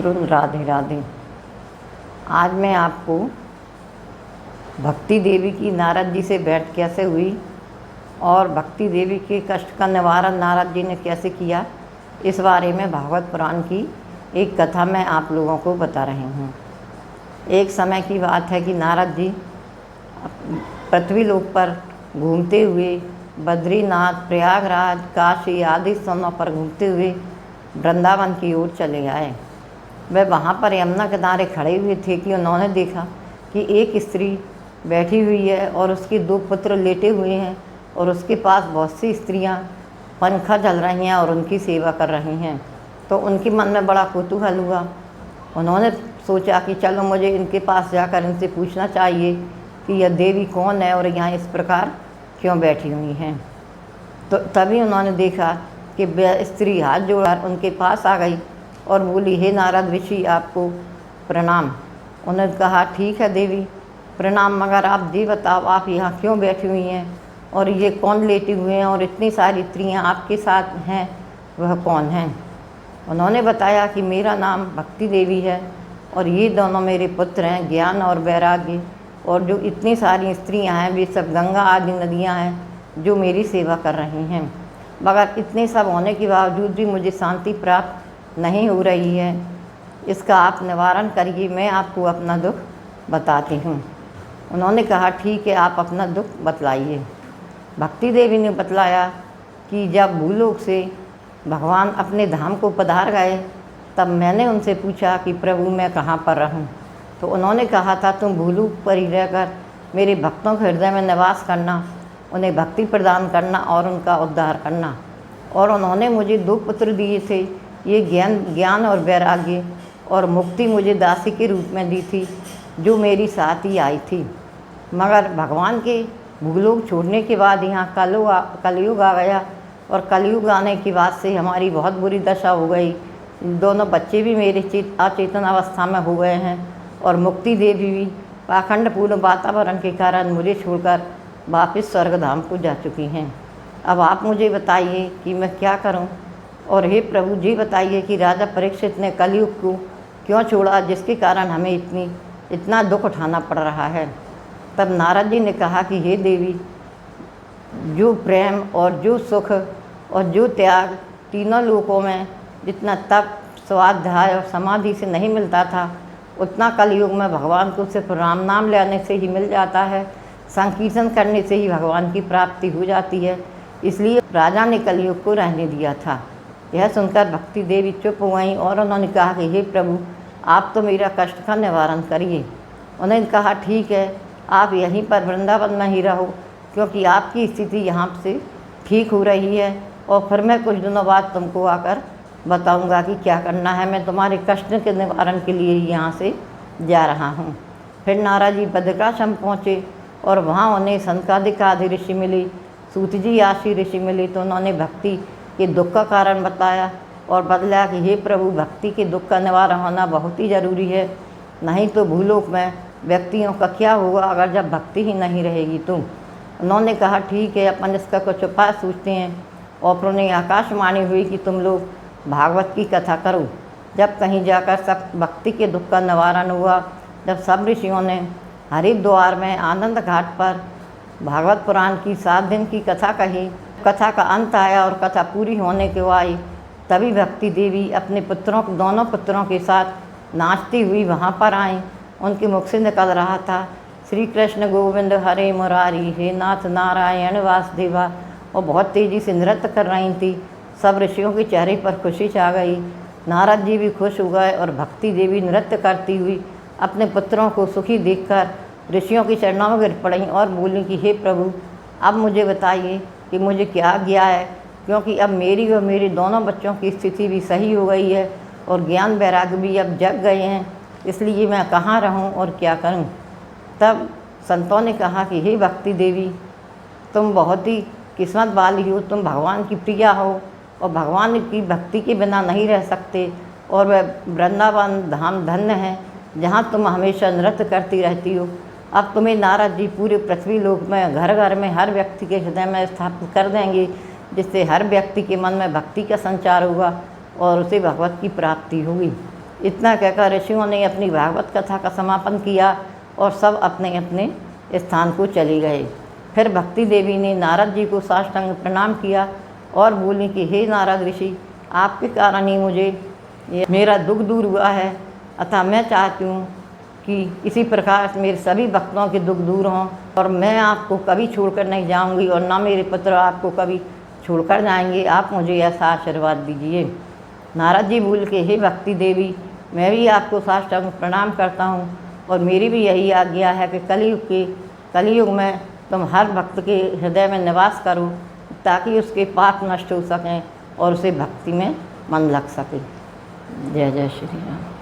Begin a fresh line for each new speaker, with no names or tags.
मित्रों, राधे राधे। आज मैं आपको भक्ति देवी की नारद जी से भेंट कैसे हुई और भक्ति देवी के कष्ट का निवारण नारद जी ने कैसे किया, इस बारे में भागवत पुराण की एक कथा मैं आप लोगों को बता रही हूँ। एक समय की बात है कि नारद जी पृथ्वी लोक पर घूमते हुए बद्रीनाथ, प्रयागराज, काशी आदि स्थानों पर घूमते हुए वृंदावन की ओर चले आए। वह वहाँ पर यमुना किनारे खड़े हुए थे कि उन्होंने देखा कि एक स्त्री बैठी हुई है और उसके 2 पुत्र लेटे हुए हैं और उसके पास बहुत सी स्त्रियाँ पंखा जल रही हैं और उनकी सेवा कर रही हैं। तो उनके मन में बड़ा कौतूहल हुआ। उन्होंने सोचा कि चलो मुझे इनके पास जाकर इनसे पूछना चाहिए कि यह देवी कौन है और यहाँ इस प्रकार क्यों बैठी हुई हैं। तो तभी उन्होंने देखा कि स्त्री हाथ जोड़कर उनके पास आ गई और बोली, हे नारद ऋषि, आपको प्रणाम। उन्होंने कहा, ठीक है देवी, प्रणाम, मगर आप ये बताओ आप यहाँ क्यों बैठी हुई हैं और ये कौन लेटे हुए हैं और इतनी सारी स्त्रियाँ आपके साथ हैं, वह कौन हैं। उन्होंने बताया कि मेरा नाम भक्ति देवी है और ये दोनों मेरे पुत्र हैं, ज्ञान और वैराग्य, और जो इतनी सारी स्त्रियाँ हैं वे सब गंगा आदि नदियाँ हैं जो मेरी सेवा कर रही हैं। मगर इतने सब होने के बावजूद भी मुझे शांति प्राप्त नहीं हो रही है। इसका आप निवारण करिए, मैं आपको अपना दुख बताती हूँ। उन्होंने कहा, ठीक है, आप अपना दुख बतलाइए। भक्ति देवी ने बतलाया कि जब भूलोक से भगवान अपने धाम को पधार गए तब मैंने उनसे पूछा कि प्रभु मैं कहाँ पर रहूँ। तो उन्होंने कहा था, तुम भूलोक पर ही रहकर मेरे भक्तों के हृदय में निवास करना, उन्हें भक्ति प्रदान करना और उनका उद्धार करना। और उन्होंने मुझे 2 पुत्र दिए थे, ये ज्ञान और वैराग्य, और मुक्ति मुझे दासी के रूप में दी थी जो मेरी साथ ही आई थी। मगर भगवान के भूलोक छोड़ने के बाद यहाँ कलयुग आ गया और कलयुग आने के बाद से हमारी बहुत बुरी दशा हो गई। दोनों बच्चे भी मेरे अचेतन अवस्था में हो गए हैं और मुक्ति देवी भी पाखंड पूर्ण वातावरण के कारण मुझे छोड़कर वापस स्वर्गधाम को जा चुकी हैं। अब आप मुझे बताइए कि मैं क्या करूं, और हे प्रभु जी बताइए कि राजा परीक्षित ने कलयुग को क्यों छोड़ा, जिसके कारण हमें इतना दुख उठाना पड़ रहा है। तब नारद जी ने कहा कि हे देवी, जो प्रेम और जो सुख और जो त्याग तीनों लोकों में जितना तप, स्वाध्याय और समाधि से नहीं मिलता था, उतना कलयुग में भगवान को सिर्फ राम नाम लेने से ही मिल जाता है। संकीर्तन करने से ही भगवान की प्राप्ति हो जाती है। इसलिए राजा ने कलयुग को रहने दिया था। यह सुनकर भक्ति देवी चुप हो गईं और उन्होंने कहा कि हे प्रभु, आप तो मेरा कष्ट का निवारण करिए। उन्होंने कहा, ठीक है, आप यहीं पर वृंदावन में ही रहो, क्योंकि आपकी स्थिति यहाँ से ठीक हो रही है और फिर मैं कुछ दिनों बाद तुमको आकर बताऊंगा कि क्या करना है। मैं तुम्हारे कष्ट के निवारण के लिए ही यहाँ से जा रहा हूँ। फिर नारद जी बद्रिकाश्रम पहुँचे और वहाँ उन्हें सनकादिक आदि ऋषि मिले, सूत जी आदि ऋषि मिले। तो उन्होंने भक्ति के दुख का कारण बताया और बतलाया कि हे प्रभु, भक्ति के दुख का निवारण होना बहुत ही ज़रूरी है, नहीं तो भूलोक में व्यक्तियों का क्या होगा अगर जब भक्ति ही नहीं रहेगी तो। उन्होंने कहा, ठीक है, अपन इसका कुछ उपाय सोचते हैं। और फिर उन्हें आकाशवाणी हुई कि तुम लोग भागवत की कथा करो। जब कहीं जाकर सब भक्ति के दुख का निवारण हुआ, जब सब ऋषियों ने हरिद्वार में आनंद घाट पर भागवत पुराण की 7 दिन की कथा कही, कथा का अंत आया और कथा पूरी होने के आई, तभी भक्ति देवी अपने दोनों पुत्रों के साथ नाचती हुई वहाँ पर आईं। उनके मुख से निकल रहा था, श्री कृष्ण गोविंद हरे मुरारी, हे नाथ नारायण वासुदेवा, और बहुत तेज़ी से नृत्य कर रही थी। सब ऋषियों के चेहरे पर खुशी छा गई। नारद जी भी खुश हो गए और भक्ति देवी नृत्य करती हुई अपने पुत्रों को सुखी देखकर ऋषियों के चरणों में गिर पड़ी और बोली कि हे प्रभु, अब मुझे बताइए कि मुझे क्या गया है, क्योंकि अब मेरी और मेरे दोनों बच्चों की स्थिति भी सही हो गई है और ज्ञान वैराग्य भी अब जग गए हैं, इसलिए मैं कहाँ रहूँ और क्या करूँ। तब संतों ने कहा कि हे भक्ति देवी, तुम बहुत ही किस्मत वाली हो, तुम भगवान की प्रिया हो और भगवान की भक्ति के बिना नहीं रह सकते, और वह वृंदावन धाम धन्य है जहाँ तुम हमेशा नृत्य करती रहती हो। अब तुम्हें नारद जी पूरे पृथ्वी लोक में घर घर में हर व्यक्ति के हृदय में स्थापित कर देंगे, जिससे हर व्यक्ति के मन में भक्ति का संचार होगा और उसे भगवत की प्राप्ति होगी। इतना कहकर ऋषियों ने अपनी भागवत कथा का समापन किया और सब अपने अपने स्थान को चले गए। फिर भक्ति देवी ने नारद जी को साष्टांग प्रणाम किया और बोली कि हे नारद ऋषि, आपके कारण ही मुझे मेरा दुख दूर हुआ है, अतः मैं चाहती हूँ कि इसी प्रकार से मेरे सभी भक्तों के दुख दूर हों और मैं आपको कभी छोड़कर नहीं जाऊँगी और ना मेरे पुत्र आपको कभी छोड़कर जाएंगे। आप मुझे ऐसा आशीर्वाद दीजिए। नारद जी बोल के हे भक्ति देवी, मैं भी आपको साष्टांग प्रणाम करता हूँ और मेरी भी यही आज्ञा है कि कलयुग में तुम हर भक्त के हृदय में निवास करो ताकि उसके पाप नष्ट हो सकें और उसे भक्ति में मन लग सके। जय जय श्री राम।